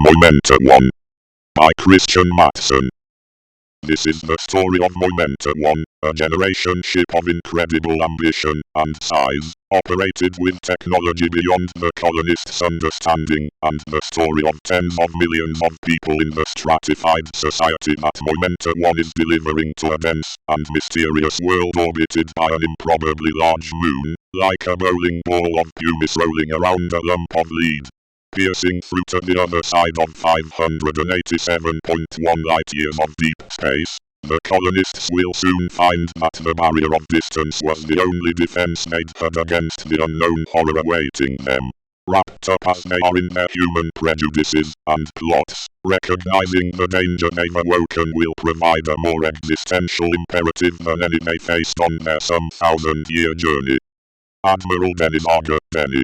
Moimenta 1 by Christian Matson. This is the story of Moimenta 1, a generation ship of incredible ambition and size, operated with technology beyond the colonists' understanding, and the story of tens of millions of people in the stratified society that Moimenta 1 is delivering to a dense and mysterious world orbited by an improbably large moon, like a bowling ball of pumice rolling around a lump of lead. Piercing through to the other side of 587.1 light-years of deep space, the colonists will soon find that the barrier of distance was the only defense they'd had against the unknown horror awaiting them. Wrapped up as they are in their human prejudices and plots, recognizing the danger they've awoken will provide a more existential imperative than any they faced on their some thousand-year journey. Admiral Dennis Arger Denny.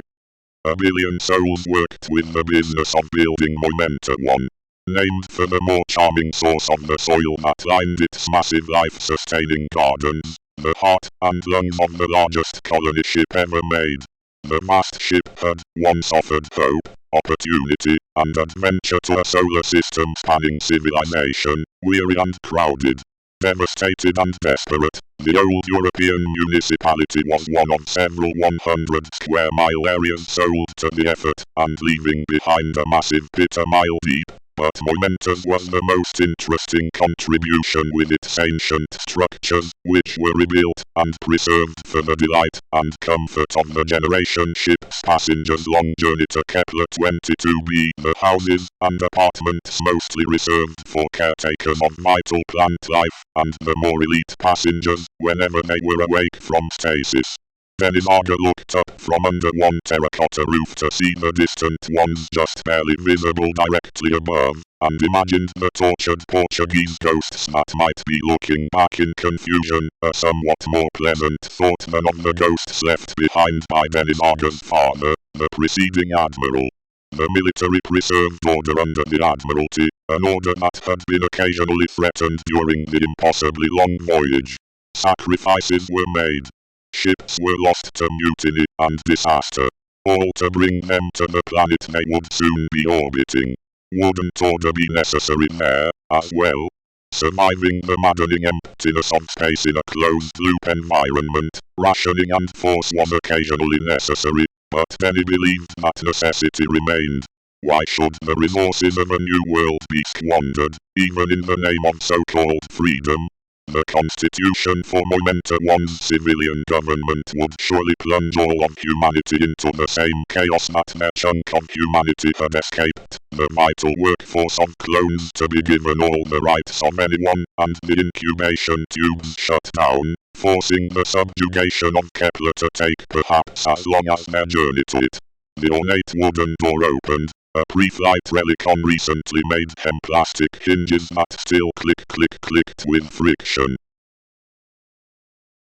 A billion souls worked with the business of building Moimenta 1, named for the more charming source of the soil that lined its massive life-sustaining gardens, the heart and lungs of the largest colony ship ever made. The vast ship had once offered hope, opportunity, and adventure to a solar system-spanning civilization, weary and crowded. Devastated and desperate, the old European municipality was one of several 100-square-mile areas sold to the effort, and leaving behind a massive pit a mile deep. But Moimenta's was the most interesting contribution with its ancient structures, which were rebuilt and preserved for the delight and comfort of the generation ship's passengers' long journey to Kepler 22b. The houses and apartments mostly reserved for caretakers of vital plant life, and the more elite passengers, whenever they were awake from stasis. Dennis Arger looked up from under one terracotta roof to see the distant ones just barely visible directly above, and imagined the tortured Portuguese ghosts that might be looking back in confusion, a somewhat more pleasant thought than of the ghosts left behind by Dennis Arger's father, the preceding admiral. The military preserved order under the Admiralty, an order that had been occasionally threatened during the impossibly long voyage. Sacrifices were made. Ships were lost to mutiny and disaster, all to bring them to the planet they would soon be orbiting. Wouldn't order be necessary there, as well? Surviving the maddening emptiness of space in a closed-loop environment, rationing and force was occasionally necessary, but Denny believed that necessity remained. Why should the resources of a new world be squandered, even in the name of so-called freedom? The constitution for Moimenta 1's civilian government would surely plunge all of humanity into the same chaos that their chunk of humanity had escaped, the vital workforce of clones to be given all the rights of anyone, and the incubation tubes shut down, forcing the subjugation of Kepler to take perhaps as long as their journey to it. The ornate wooden door opened. A pre-flight Relicon recently made hem plastic hinges that still clicked with friction.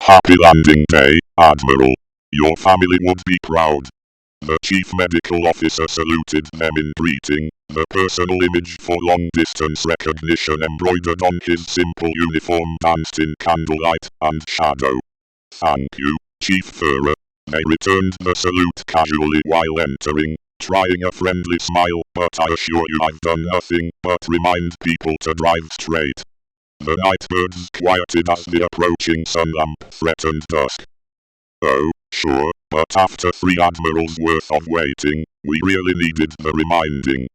Happy landing day, Admiral. Your family would be proud. The chief medical officer saluted them in greeting, the personal image for long-distance recognition embroidered on his simple uniform danced in candlelight and shadow. Thank you, Chief Furrer. They returned the salute casually while entering, trying a friendly smile, but I assure you I've done nothing but remind people to drive straight. The night birds quieted as the approaching sun lamp threatened dusk. Oh, sure, but after 3 admirals worth of waiting, we really needed the reminding.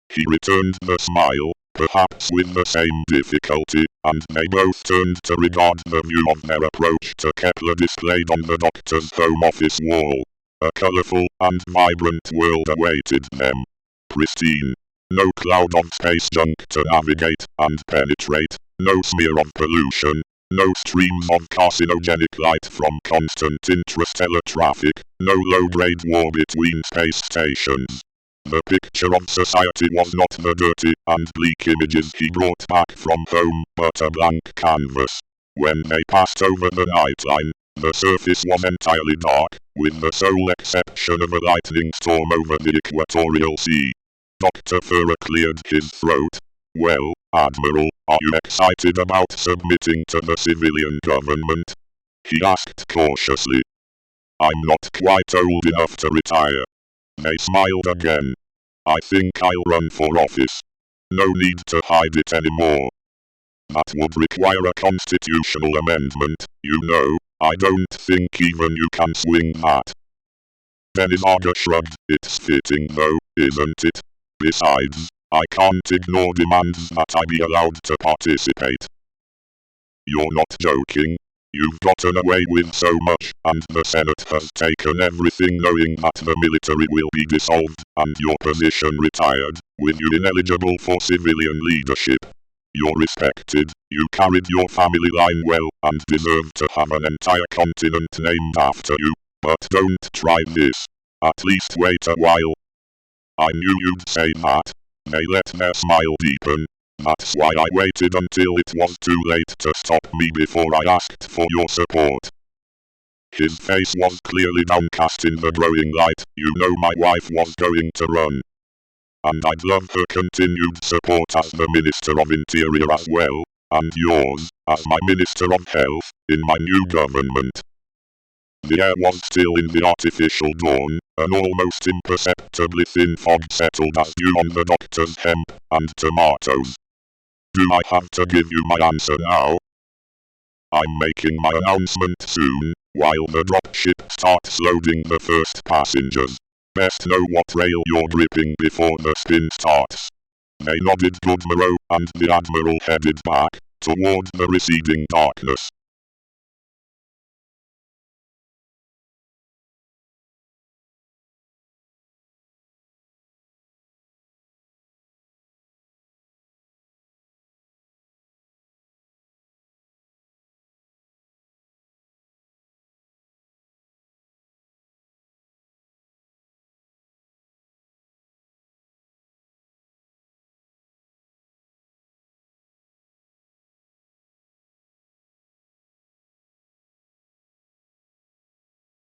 He returned the smile, perhaps with the same difficulty, and they both turned to regard the view of their approach to Kepler displayed on the doctor's home office wall. A colorful and vibrant world awaited them. Pristine. No cloud of space junk to navigate and penetrate, no smear of pollution, no streams of carcinogenic light from constant interstellar traffic, no low-grade war between space stations. The picture of society was not the dirty and bleak images he brought back from home, but a blank canvas. When they passed over the nightline, the surface was entirely dark, with the sole exception of a lightning storm over the equatorial sea. Dr. Furrer cleared his throat. Well, Admiral, are you excited about submitting to the civilian government? He asked cautiously. I'm not quite old enough to retire. They smiled again. I think I'll run for office. No need to hide it anymore. That would require a constitutional amendment, you know. I don't think even you can swing that. Dennis Arger shrugged. It's fitting though, isn't it? Besides, I can't ignore demands that I be allowed to participate. You're not joking? You've gotten away with so much, and the Senate has taken everything knowing that the military will be dissolved, and your position retired, with you ineligible for civilian leadership. You're respected, you carried your family line well, and deserve to have an entire continent named after you. But don't try this. At least wait a while. I knew you'd say that. They let their smile deepen. That's why I waited until it was too late to stop me before I asked for your support. His face was clearly downcast in the growing light. You know my wife was going to run. And I'd love her continued support as the Minister of Interior as well, and yours, as my Minister of Health, in my new government. The air was still in the artificial dawn, an almost imperceptibly thin fog settled as dew on the doctor's hemp and tomatoes. Do I have to give you my answer now? I'm making my announcement soon, while the dropship starts loading the first passengers. Best know what rail you're gripping before the spin starts. They nodded good morrow, and the Admiral headed back, toward the receding darkness.